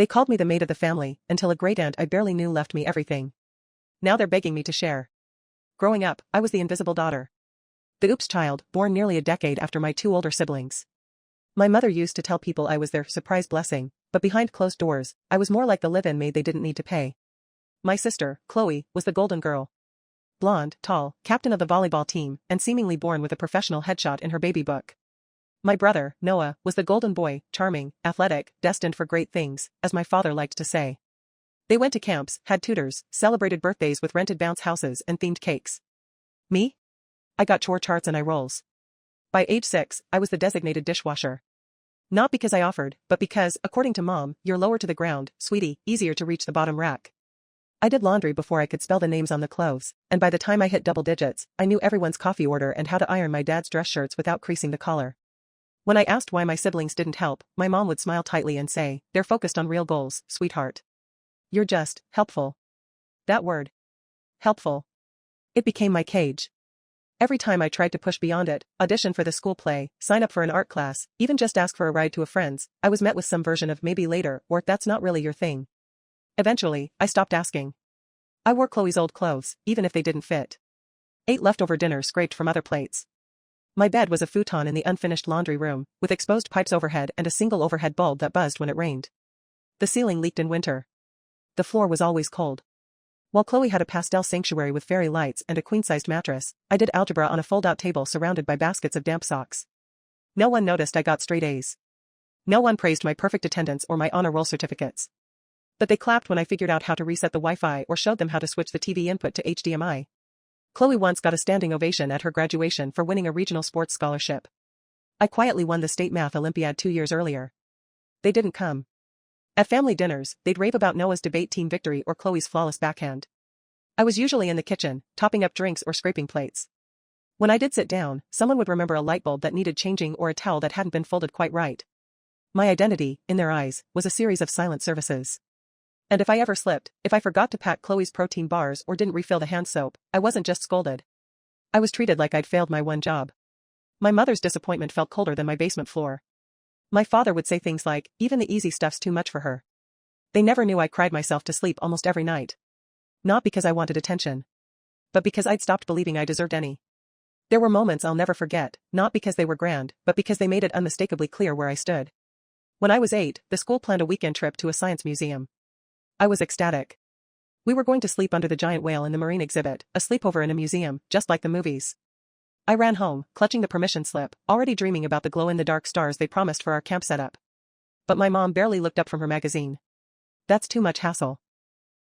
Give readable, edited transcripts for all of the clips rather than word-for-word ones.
They called me the maid of the family, until a great-aunt I barely knew left me everything. Now they're begging me to share. Growing up, I was the invisible daughter. The oops child, born nearly a decade after my two older siblings. My mother used to tell people I was their surprise blessing, but behind closed doors, I was more like the live-in maid they didn't need to pay. My sister, Chloe, was the golden girl. Blonde, tall, captain of the volleyball team, and seemingly born with a professional headshot in her baby book. My brother, Noah, was the golden boy, charming, athletic, destined for great things, as my father liked to say. They went to camps, had tutors, celebrated birthdays with rented bounce houses and themed cakes. Me? I got chore charts and eye rolls. By age 6, I was the designated dishwasher. Not because I offered, but because, according to Mom, you're lower to the ground, sweetie, easier to reach the bottom rack. I did laundry before I could spell the names on the clothes, and by the time I hit double digits, I knew everyone's coffee order and how to iron my dad's dress shirts without creasing the collar. When I asked why my siblings didn't help, my mom would smile tightly and say, "They're focused on real goals, sweetheart. You're just helpful." That word. Helpful. It became my cage. Every time I tried to push beyond it, audition for the school play, sign up for an art class, even just ask for a ride to a friend's, I was met with some version of maybe later or that's not really your thing. Eventually, I stopped asking. I wore Chloe's old clothes, even if they didn't fit. Ate leftover dinner scraped from other plates. My bed was a futon in the unfinished laundry room, with exposed pipes overhead and a single overhead bulb that buzzed when it rained. The ceiling leaked in winter. The floor was always cold. While Chloe had a pastel sanctuary with fairy lights and a queen-sized mattress, I did algebra on a fold-out table surrounded by baskets of damp socks. No one noticed I got straight A's. No one praised my perfect attendance or my honor roll certificates. But they clapped when I figured out how to reset the Wi-Fi or showed them how to switch the TV input to HDMI. Chloe once got a standing ovation at her graduation for winning a regional sports scholarship. I quietly won the state math Olympiad 2 years earlier. They didn't come. At family dinners, they'd rave about Noah's debate team victory or Chloe's flawless backhand. I was usually in the kitchen, topping up drinks or scraping plates. When I did sit down, someone would remember a light bulb that needed changing or a towel that hadn't been folded quite right. My identity, in their eyes, was a series of silent services. And if I ever slipped, if I forgot to pack Chloe's protein bars or didn't refill the hand soap, I wasn't just scolded. I was treated like I'd failed my one job. My mother's disappointment felt colder than my basement floor. My father would say things like, "Even the easy stuff's too much for her." They never knew I cried myself to sleep almost every night. Not because I wanted attention, but because I'd stopped believing I deserved any. There were moments I'll never forget, not because they were grand, but because they made it unmistakably clear where I stood. When I was 8, the school planned a weekend trip to a science museum. I was ecstatic. We were going to sleep under the giant whale in the marine exhibit, a sleepover in a museum, just like the movies. I ran home, clutching the permission slip, already dreaming about the glow-in-the-dark stars they promised for our camp setup. But my mom barely looked up from her magazine. "That's too much hassle.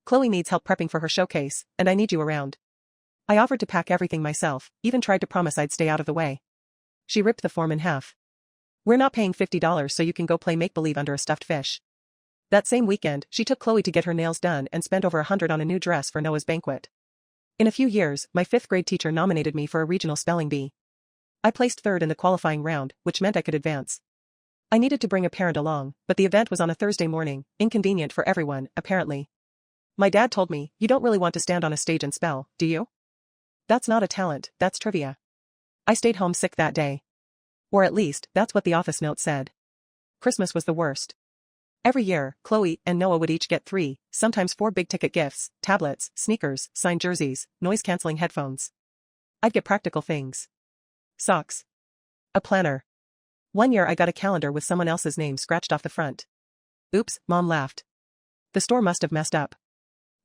Chloe needs help prepping for her showcase, and I need you around." I offered to pack everything myself, even tried to promise I'd stay out of the way. She ripped the form in half. "We're not paying $50 so you can go play make-believe under a stuffed fish." That same weekend, she took Chloe to get her nails done and spent over $100 on a new dress for Noah's banquet. In a few years, my 5th grade teacher nominated me for a regional spelling bee. I placed 3rd in the qualifying round, which meant I could advance. I needed to bring a parent along, but the event was on a Thursday morning, inconvenient for everyone, apparently. My dad told me, "You don't really want to stand on a stage and spell, do you? That's not a talent, that's trivia." I stayed home sick that day. Or at least, that's what the office note said. Christmas was the worst. Every year, Chloe and Noah would each get 3, sometimes 4 big-ticket gifts: tablets, sneakers, signed jerseys, noise-canceling headphones. I'd get practical things. Socks. A planner. One year I got a calendar with someone else's name scratched off the front. Oops, Mom laughed. The store must have messed up.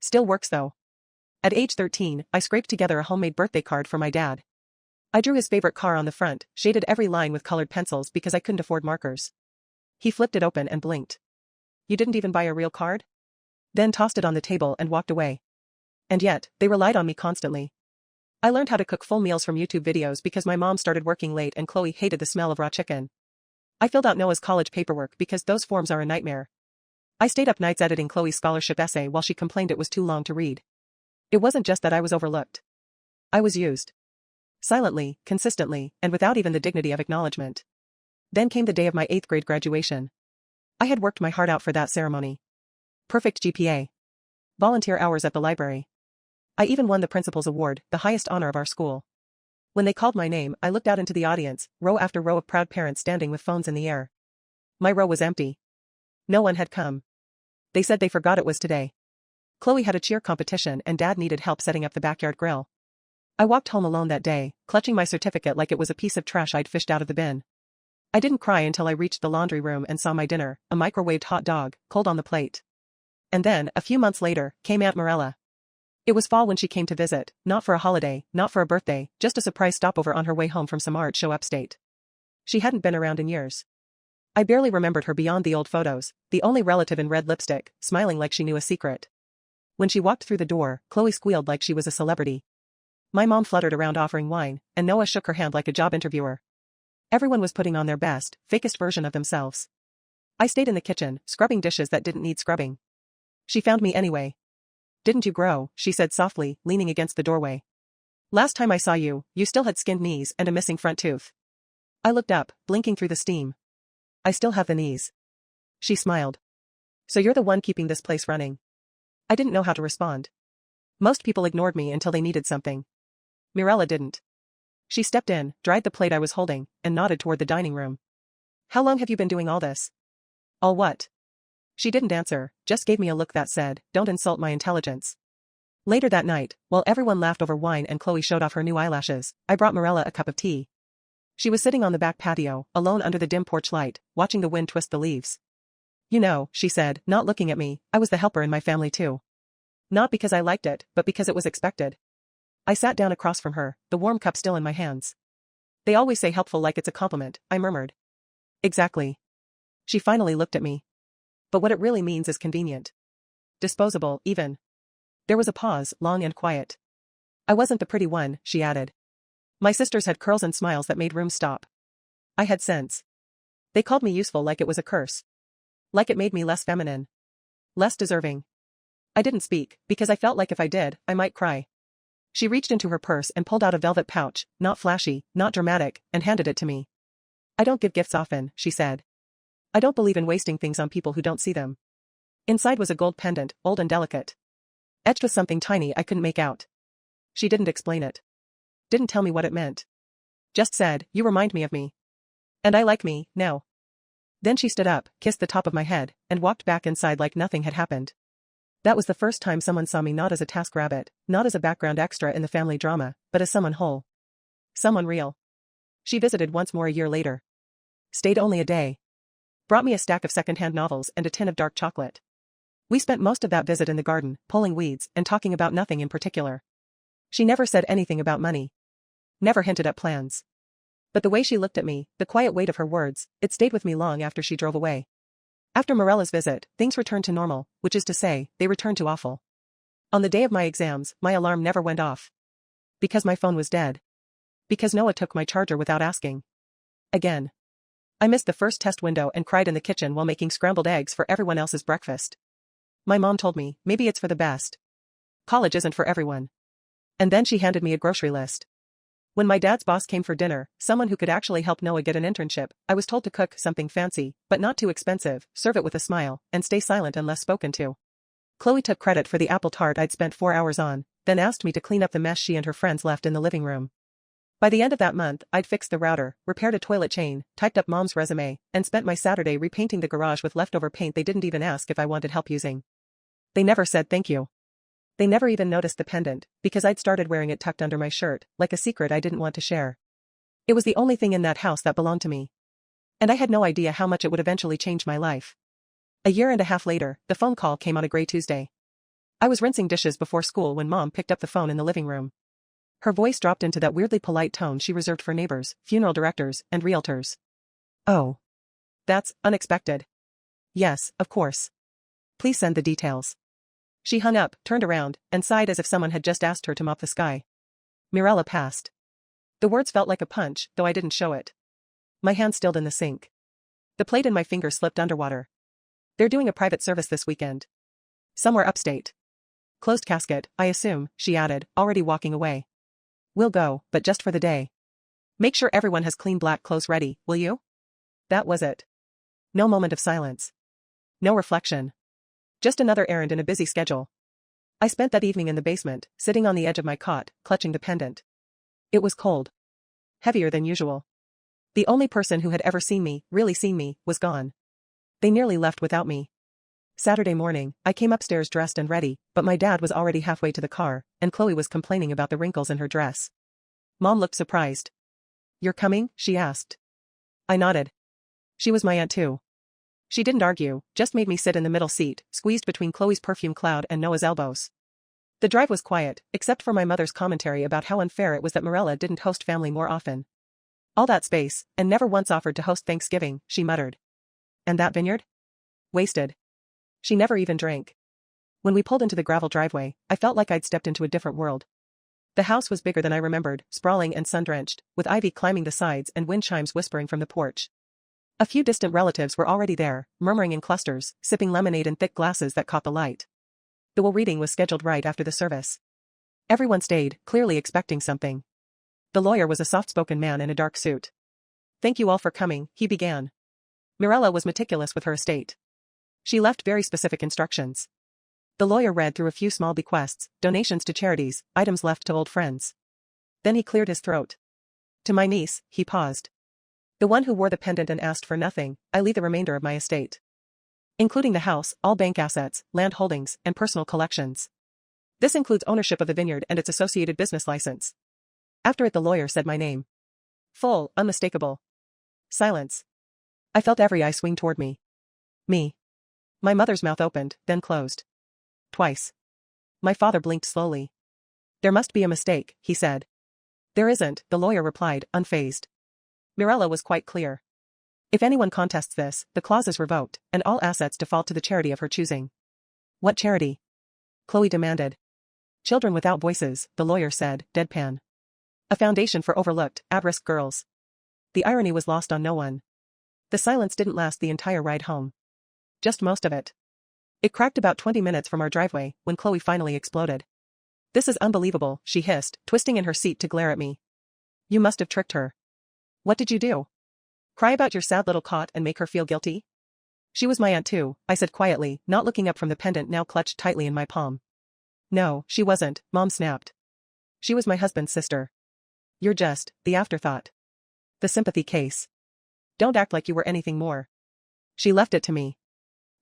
Still works though. At age 13, I scraped together a homemade birthday card for my dad. I drew his favorite car on the front, shaded every line with colored pencils because I couldn't afford markers. He flipped it open and blinked. "You didn't even buy a real card?" Then tossed it on the table and walked away. And yet, they relied on me constantly. I learned how to cook full meals from YouTube videos because my mom started working late and Chloe hated the smell of raw chicken. I filled out Noah's college paperwork because those forms are a nightmare. I stayed up nights editing Chloe's scholarship essay while she complained it was too long to read. It wasn't just that I was overlooked. I was used. Silently, consistently, and without even the dignity of acknowledgement. Then came the day of my 8th grade graduation. I had worked my heart out for that ceremony. Perfect GPA. Volunteer hours at the library. I even won the principal's award, the highest honor of our school. When they called my name, I looked out into the audience, row after row of proud parents standing with phones in the air. My row was empty. No one had come. They said they forgot it was today. Chloe had a cheer competition and Dad needed help setting up the backyard grill. I walked home alone that day, clutching my certificate like it was a piece of trash I'd fished out of the bin. I didn't cry until I reached the laundry room and saw my dinner, a microwaved hot dog, cold on the plate. And then, a few months later, came Aunt Marella. It was fall when she came to visit, not for a holiday, not for a birthday, just a surprise stopover on her way home from some art show upstate. She hadn't been around in years. I barely remembered her beyond the old photos, the only relative in red lipstick, smiling like she knew a secret. When she walked through the door, Chloe squealed like she was a celebrity. My mom fluttered around offering wine, and Noah shook her hand like a job interviewer. Everyone was putting on their best, fakest version of themselves. I stayed in the kitchen, scrubbing dishes that didn't need scrubbing. She found me anyway. "Didn't you grow?" she said softly, leaning against the doorway. "Last time I saw you, you still had skinned knees and a missing front tooth." I looked up, blinking through the steam. "I still have the knees." She smiled. "So you're the one keeping this place running?" I didn't know how to respond. Most people ignored me until they needed something. Mirella didn't. She stepped in, dried the plate I was holding, and nodded toward the dining room. "How long have you been doing all this?" "All what?" She didn't answer, just gave me a look that said, "Don't insult my intelligence." Later that night, while everyone laughed over wine and Chloe showed off her new eyelashes, I brought Mirella a cup of tea. She was sitting on the back patio, alone under the dim porch light, watching the wind twist the leaves. "You know," she said, not looking at me, "I was the helper in my family too. Not because I liked it, but because it was expected." I sat down across from her, the warm cup still in my hands. "They always say helpful like it's a compliment," I murmured. "Exactly." She finally looked at me. "But what it really means is convenient. Disposable, even." There was a pause, long and quiet. "I wasn't the pretty one," she added. "My sisters had curls and smiles that made rooms stop. I had sense. They called me useful like it was a curse. Like it made me less feminine. Less deserving." I didn't speak, because I felt like if I did, I might cry. She reached into her purse and pulled out a velvet pouch, not flashy, not dramatic, and handed it to me. "I don't give gifts often," she said. "I don't believe in wasting things on people who don't see them." Inside was a gold pendant, old and delicate. Etched with something tiny I couldn't make out. She didn't explain it. Didn't tell me what it meant. Just said, "You remind me of me. And I like me, now." Then she stood up, kissed the top of my head, and walked back inside like nothing had happened. That was the first time someone saw me not as a TaskRabbit, not as a background extra in the family drama, but as someone whole. Someone real. She visited once more a year later. Stayed only a day. Brought me a stack of secondhand novels and a tin of dark chocolate. We spent most of that visit in the garden, pulling weeds and talking about nothing in particular. She never said anything about money. Never hinted at plans. But the way she looked at me, the quiet weight of her words, it stayed with me long after she drove away. After Morella's visit, things returned to normal, which is to say, they returned to awful. On the day of my exams, my alarm never went off. Because my phone was dead. Because Noah took my charger without asking. Again. I missed the first test window and cried in the kitchen while making scrambled eggs for everyone else's breakfast. My mom told me, maybe it's for the best. College isn't for everyone. And then she handed me a grocery list. When my dad's boss came for dinner, someone who could actually help Noah get an internship, I was told to cook something fancy, but not too expensive, serve it with a smile, and stay silent unless spoken to. Chloe took credit for the apple tart I'd spent 4 hours on, then asked me to clean up the mess she and her friends left in the living room. By the end of that month, I'd fixed the router, repaired a toilet chain, typed up Mom's resume, and spent my Saturday repainting the garage with leftover paint they didn't even ask if I wanted help using. They never said thank you. They never even noticed the pendant, because I'd started wearing it tucked under my shirt, like a secret I didn't want to share. It was the only thing in that house that belonged to me. And I had no idea how much it would eventually change my life. A year and a half later, the phone call came on a gray Tuesday. I was rinsing dishes before school when Mom picked up the phone in the living room. Her voice dropped into that weirdly polite tone she reserved for neighbors, funeral directors, and realtors. "Oh. That's unexpected." "Yes, of course. Please send the details." She hung up, turned around, and sighed as if someone had just asked her to mop the sky. Mirella passed. The words felt like a punch, though I didn't show it. My hand stilled in the sink. The plate in my finger slipped underwater. "They're doing a private service this weekend. Somewhere upstate. Closed casket, I assume," she added, already walking away. "We'll go, but just for the day. Make sure everyone has clean black clothes ready, will you?" That was it. No moment of silence. No reflection. Just another errand in a busy schedule. I spent that evening in the basement, sitting on the edge of my cot, clutching the pendant. It was cold. Heavier than usual. The only person who had ever seen me, really seen me, was gone. They nearly left without me. Saturday morning, I came upstairs dressed and ready, but my dad was already halfway to the car, and Chloe was complaining about the wrinkles in her dress. Mom looked surprised. "You're coming?" she asked. I nodded. She was my aunt too. She didn't argue, just made me sit in the middle seat, squeezed between Chloe's perfume cloud and Noah's elbows. The drive was quiet, except for my mother's commentary about how unfair it was that Mirella didn't host family more often. "All that space, and never once offered to host Thanksgiving," she muttered. "And that vineyard? Wasted." She never even drank. When we pulled into the gravel driveway, I felt like I'd stepped into a different world. The house was bigger than I remembered, sprawling and sun-drenched, with ivy climbing the sides and wind chimes whispering from the porch. A few distant relatives were already there, murmuring in clusters, sipping lemonade in thick glasses that caught the light. The will reading was scheduled right after the service. Everyone stayed, clearly expecting something. The lawyer was a soft-spoken man in a dark suit. "Thank you all for coming," he began. Mirella was meticulous with her estate. She left very specific instructions. The lawyer read through a few small bequests, donations to charities, items left to old friends. Then he cleared his throat. "To my niece," he paused. "The one who wore the pendant and asked for nothing, I leave the remainder of my estate. Including the house, all bank assets, land holdings, and personal collections. This includes ownership of the vineyard and its associated business license." After it the lawyer said my name. Full, unmistakable. Silence. I felt every eye swing toward me. Me. My mother's mouth opened, then closed. Twice. My father blinked slowly. "There must be a mistake," he said. "There isn't," the lawyer replied, unfazed. Mirella was quite clear. "If anyone contests this, the clause is revoked, and all assets default to the charity of her choosing." "What charity?" Chloe demanded. "Children Without Voices," the lawyer said, deadpan. "A foundation for overlooked, at-risk girls." The irony was lost on no one. The silence didn't last the entire ride home. Just most of it. It cracked about 20 minutes from our driveway, when Chloe finally exploded. "This is unbelievable," she hissed, twisting in her seat to glare at me. "You must have tricked her. What did you do? Cry about your sad little cot and make her feel guilty?" "She was my aunt too," I said quietly, not looking up from the pendant now clutched tightly in my palm. "No, she wasn't," Mom snapped. "She was my husband's sister. You're just the afterthought. The sympathy case. Don't act like you were anything more." She left it to me.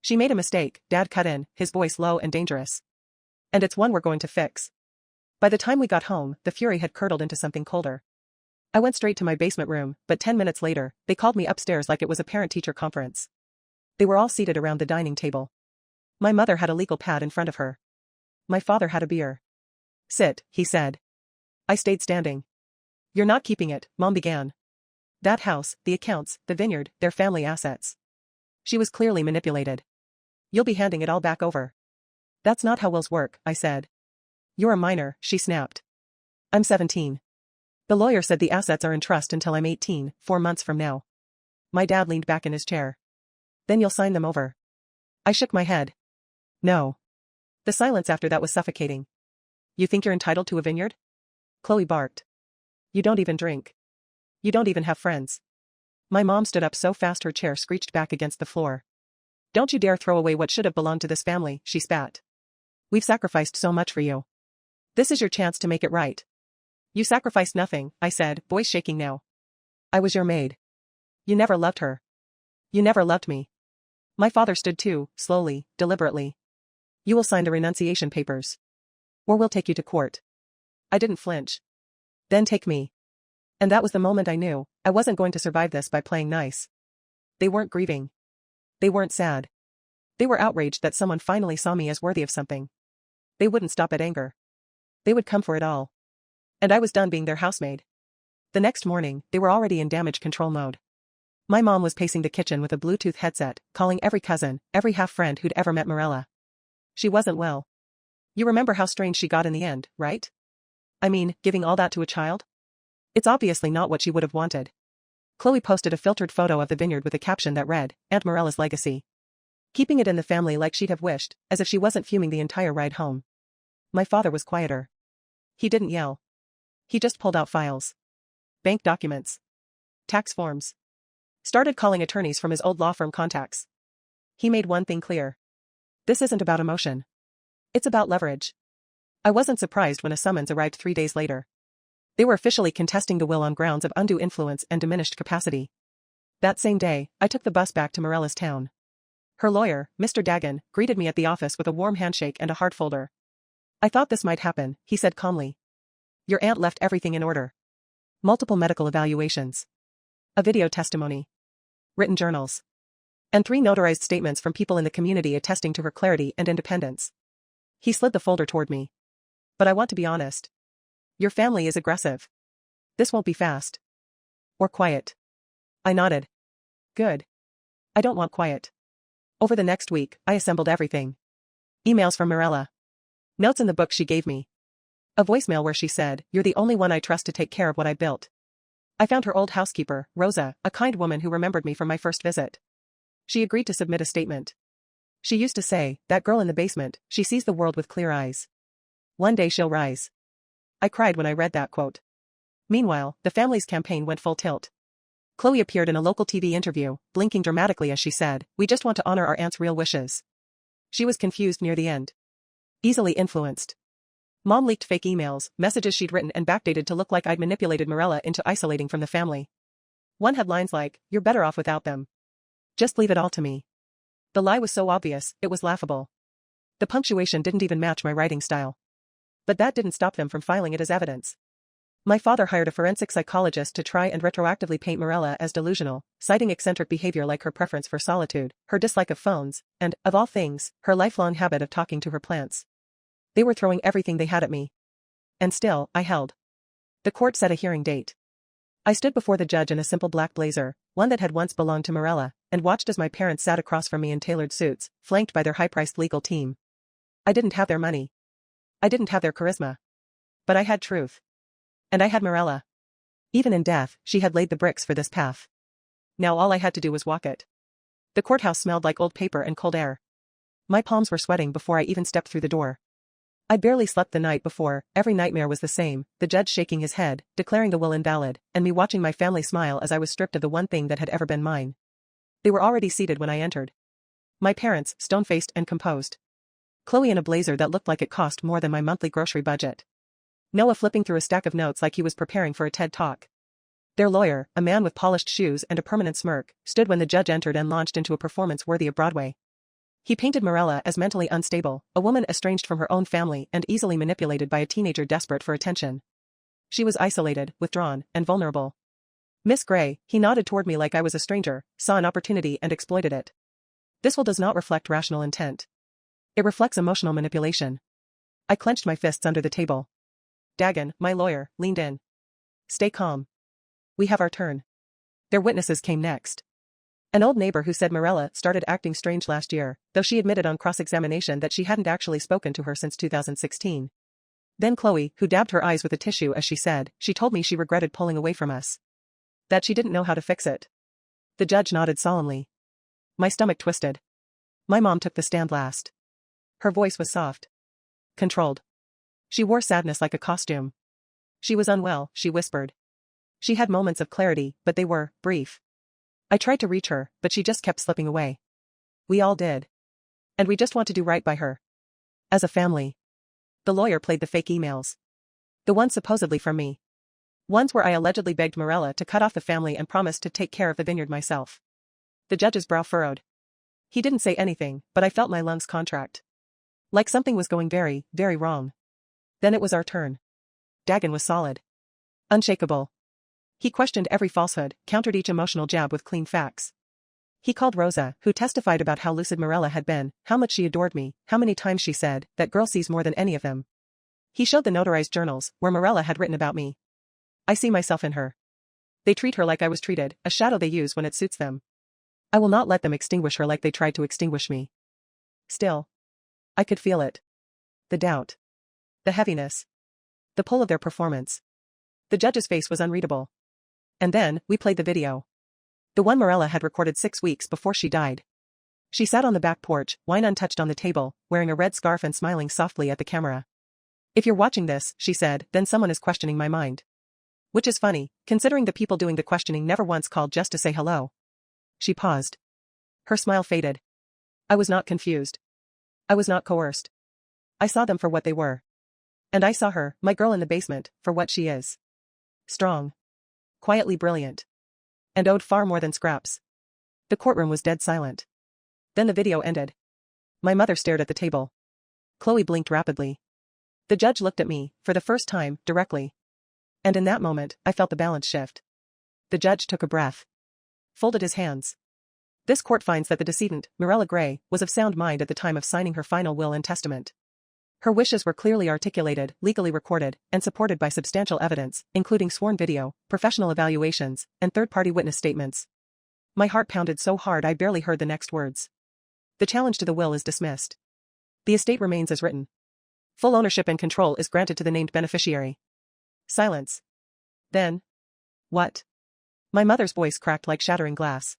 "She made a mistake," Dad cut in, his voice low and dangerous. "And it's one we're going to fix." By the time we got home, the fury had curdled into something colder. I went straight to my basement room, but 10 minutes later, they called me upstairs like it was a parent-teacher conference. They were all seated around the dining table. My mother had a legal pad in front of her. My father had a beer. "Sit," he said. I stayed standing. "You're not keeping it," Mom began. "That house, the accounts, the vineyard, their family assets." She was clearly manipulated. "You'll be handing it all back over." "That's not how wills work," I said. "You're a minor," she snapped. "I'm 17. The lawyer said the assets are in trust until I'm 18, 4 months from now." My dad leaned back in his chair. "Then you'll sign them over." I shook my head. "No." The silence after that was suffocating. "You think you're entitled to a vineyard?" Chloe barked. "You don't even drink. You don't even have friends." My mom stood up so fast her chair screeched back against the floor. "Don't you dare throw away what should have belonged to this family," she spat. "We've sacrificed so much for you. This is your chance to make it right." "You sacrificed nothing," I said, voice shaking now. "I was your maid. You never loved her. You never loved me." My father stood too, slowly, deliberately. "You will sign the renunciation papers. Or we'll take you to court." I didn't flinch. "Then take me." And that was the moment I knew, I wasn't going to survive this by playing nice. They weren't grieving. They weren't sad. They were outraged that someone finally saw me as worthy of something. They wouldn't stop at anger. They would come for it all. And I was done being their housemaid. The next morning, they were already in damage control mode. My mom was pacing the kitchen with a Bluetooth headset, calling every cousin, every half-friend who'd ever met Mirella. She wasn't well. You remember how strange she got in the end, right? I mean, giving all that to a child? It's obviously not what she would have wanted. Chloe posted a filtered photo of the vineyard with a caption that read, "Aunt Mirella's legacy." Keeping it in the family like she'd have wished, as if she wasn't fuming the entire ride home. My father was quieter. He didn't yell. He just pulled out files. Bank documents. Tax forms. Started calling attorneys from his old law firm contacts. He made one thing clear. This isn't about emotion. It's about leverage. I wasn't surprised when a summons arrived 3 days later. They were officially contesting the will on grounds of undue influence and diminished capacity. That same day, I took the bus back to Mirella's town. Her lawyer, Mr. Dagan, greeted me at the office with a warm handshake and a hard folder. I thought this might happen, he said calmly. Your aunt left everything in order. Multiple medical evaluations. A video testimony. Written journals. And 3 notarized statements from people in the community attesting to her clarity and independence. He slid the folder toward me. But I want to be honest. Your family is aggressive. This won't be fast. Or quiet. I nodded. Good. I don't want quiet. Over the next week, I assembled everything. Emails from Mirella. Notes in the book she gave me. A voicemail where she said, "You're the only one I trust to take care of what I built." I found her old housekeeper, Rosa, a kind woman who remembered me from my first visit. She agreed to submit a statement. She used to say, "That girl in the basement, she sees the world with clear eyes. One day she'll rise." I cried when I read that quote. Meanwhile, the family's campaign went full tilt. Chloe appeared in a local TV interview, blinking dramatically as she said, "We just want to honor our aunt's real wishes." She was confused near the end. Easily influenced. Mom leaked fake emails, messages she'd written and backdated to look like I'd manipulated Mirella into isolating from the family. One had lines like, "You're better off without them. Just leave it all to me." The lie was so obvious, it was laughable. The punctuation didn't even match my writing style. But that didn't stop them from filing it as evidence. My father hired a forensic psychologist to try and retroactively paint Mirella as delusional, citing eccentric behavior like her preference for solitude, her dislike of phones, and, of all things, her lifelong habit of talking to her plants. They were throwing everything they had at me. And still, I held. The court set a hearing date. I stood before the judge in a simple black blazer, one that had once belonged to Mirella, and watched as my parents sat across from me in tailored suits, flanked by their high-priced legal team. I didn't have their money. I didn't have their charisma. But I had truth. And I had Mirella. Even in death, she had laid the bricks for this path. Now all I had to do was walk it. The courthouse smelled like old paper and cold air. My palms were sweating before I even stepped through the door. I'd barely slept the night before, every nightmare was the same, the judge shaking his head, declaring the will invalid, and me watching my family smile as I was stripped of the one thing that had ever been mine. They were already seated when I entered. My parents, stone-faced and composed. Chloe in a blazer that looked like it cost more than my monthly grocery budget. Noah flipping through a stack of notes like he was preparing for a TED Talk. Their lawyer, a man with polished shoes and a permanent smirk, stood when the judge entered and launched into a performance worthy of Broadway. He painted Mirella as mentally unstable, a woman estranged from her own family and easily manipulated by a teenager desperate for attention. She was isolated, withdrawn, and vulnerable. "Miss Gray," he nodded toward me like I was a stranger, saw an opportunity and exploited it. "This will does not reflect rational intent. It reflects emotional manipulation." I clenched my fists under the table. Dagan, my lawyer, leaned in. "Stay calm. We have our turn." Their witnesses came next. An old neighbor who said Mirella started acting strange last year, though she admitted on cross-examination that she hadn't actually spoken to her since 2016. Then Chloe, who dabbed her eyes with a tissue as she said, "She told me she regretted pulling away from us. That she didn't know how to fix it." The judge nodded solemnly. My stomach twisted. My mom took the stand last. Her voice was soft. Controlled. She wore sadness like a costume. She was unwell, she whispered. She had moments of clarity, but they were brief. I tried to reach her, but she just kept slipping away. We all did. And we just want to do right by her. As a family. The lawyer played the fake emails. The ones supposedly from me. Ones where I allegedly begged Mirella to cut off the family and promised to take care of the vineyard myself. The judge's brow furrowed. He didn't say anything, but I felt my lungs contract. Like something was going very, very wrong. Then it was our turn. Dagan was solid. Unshakable. He questioned every falsehood, countered each emotional jab with clean facts. He called Rosa, who testified about how lucid Mirella had been, how much she adored me, how many times she said, "That girl sees more than any of them." He showed the notarized journals, where Mirella had written about me. "I see myself in her. They treat her like I was treated, a shadow they use when it suits them. I will not let them extinguish her like they tried to extinguish me." Still. I could feel it. The doubt. The heaviness. The pull of their performance. The judge's face was unreadable. And then, we played the video. The one Mirella had recorded 6 weeks before she died. She sat on the back porch, wine untouched on the table, wearing a red scarf and smiling softly at the camera. "If you're watching this," she said, "then someone is questioning my mind." Which is funny, considering the people doing the questioning never once called just to say hello. She paused. Her smile faded. I was not confused. I was not coerced. I saw them for what they were. And I saw her, my girl in the basement, for what she is. Strong. Quietly brilliant. And owed far more than scraps. The courtroom was dead silent. Then the video ended. My mother stared at the table. Chloe blinked rapidly. The judge looked at me, for the first time, directly. And in that moment, I felt the balance shift. The judge took a breath. Folded his hands. This court finds that the decedent, Mirella Gray, was of sound mind at the time of signing her final will and testament. Her wishes were clearly articulated, legally recorded, and supported by substantial evidence, including sworn video, professional evaluations, and third-party witness statements. My heart pounded so hard I barely heard the next words. The challenge to the will is dismissed. The estate remains as written. Full ownership and control is granted to the named beneficiary. Silence. Then. What? My mother's voice cracked like shattering glass.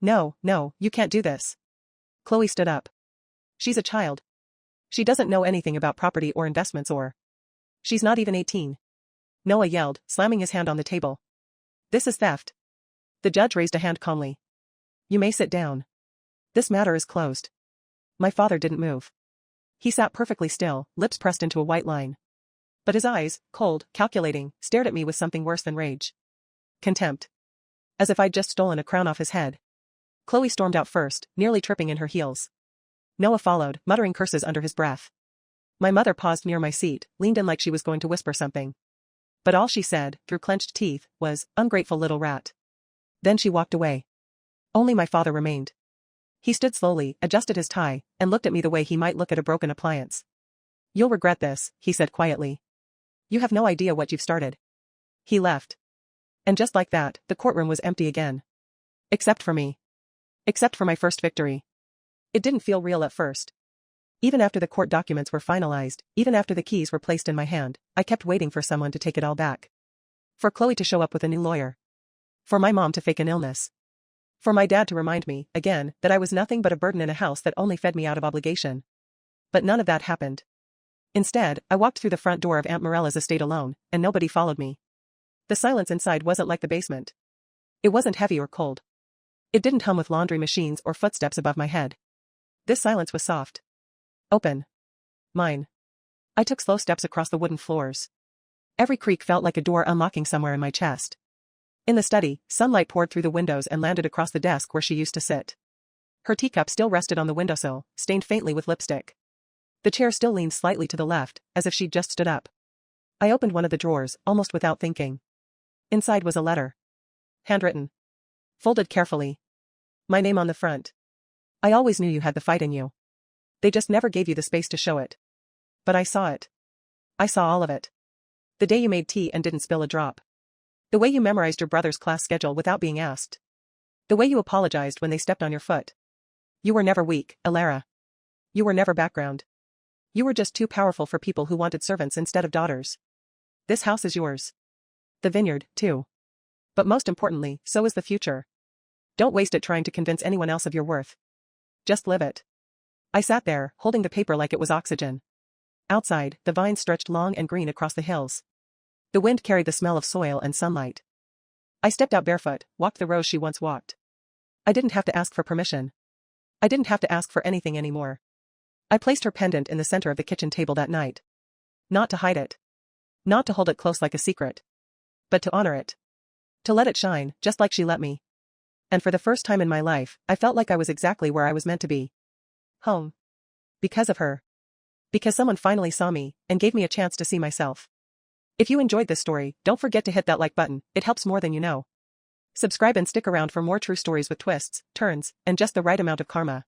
No, you can't do this. Chloe stood up. She's a child. She doesn't know anything about property or investments or. She's not even 18. Noah yelled, slamming his hand on the table. This is theft. The judge raised a hand calmly. You may sit down. This matter is closed. My father didn't move. He sat perfectly still, lips pressed into a white line. But his eyes, cold, calculating, stared at me with something worse than rage. Contempt. As if I'd just stolen a crown off his head. Chloe stormed out first, nearly tripping in her heels. Noah followed, muttering curses under his breath. My mother paused near my seat, leaned in like she was going to whisper something. But all she said, through clenched teeth, was, ungrateful little rat. Then she walked away. Only my father remained. He stood slowly, adjusted his tie, and looked at me the way he might look at a broken appliance. You'll regret this, he said quietly. You have no idea what you've started. He left. And just like that, the courtroom was empty again. Except for me. Except for my first victory. It didn't feel real at first. Even after the court documents were finalized, even after the keys were placed in my hand, I kept waiting for someone to take it all back. For Chloe to show up with a new lawyer. For my mom to fake an illness. For my dad to remind me, again, that I was nothing but a burden in a house that only fed me out of obligation. But none of that happened. Instead, I walked through the front door of Aunt Mirella's estate alone, and nobody followed me. The silence inside wasn't like the basement. It wasn't heavy or cold. It didn't hum with laundry machines or footsteps above my head. This silence was soft. Open. Mine. I took slow steps across the wooden floors. Every creak felt like a door unlocking somewhere in my chest. In the study, sunlight poured through the windows and landed across the desk where she used to sit. Her teacup still rested on the windowsill, stained faintly with lipstick. The chair still leaned slightly to the left, as if she'd just stood up. I opened one of the drawers, almost without thinking. Inside was a letter. Handwritten. Folded carefully. My name on the front. I always knew you had the fight in you. They just never gave you the space to show it. But I saw it. I saw all of it. The day you made tea and didn't spill a drop. The way you memorized your brother's class schedule without being asked. The way you apologized when they stepped on your foot. You were never weak, Alara. You were never background. You were just too powerful for people who wanted servants instead of daughters. This house is yours. The vineyard, too. But most importantly, so is the future. Don't waste it trying to convince anyone else of your worth. Just live it. I sat there, holding the paper like it was oxygen. Outside, the vines stretched long and green across the hills. The wind carried the smell of soil and sunlight. I stepped out barefoot, walked the rows she once walked. I didn't have to ask for permission. I didn't have to ask for anything anymore. I placed her pendant in the center of the kitchen table that night. Not to hide it. Not to hold it close like a secret. But to honor it. To let it shine, just like she let me. And for the first time in my life, I felt like I was exactly where I was meant to be. Home. Because of her. Because someone finally saw me, and gave me a chance to see myself. If you enjoyed this story, don't forget to hit that like button, it helps more than you know. Subscribe and stick around for more true stories with twists, turns, and just the right amount of karma.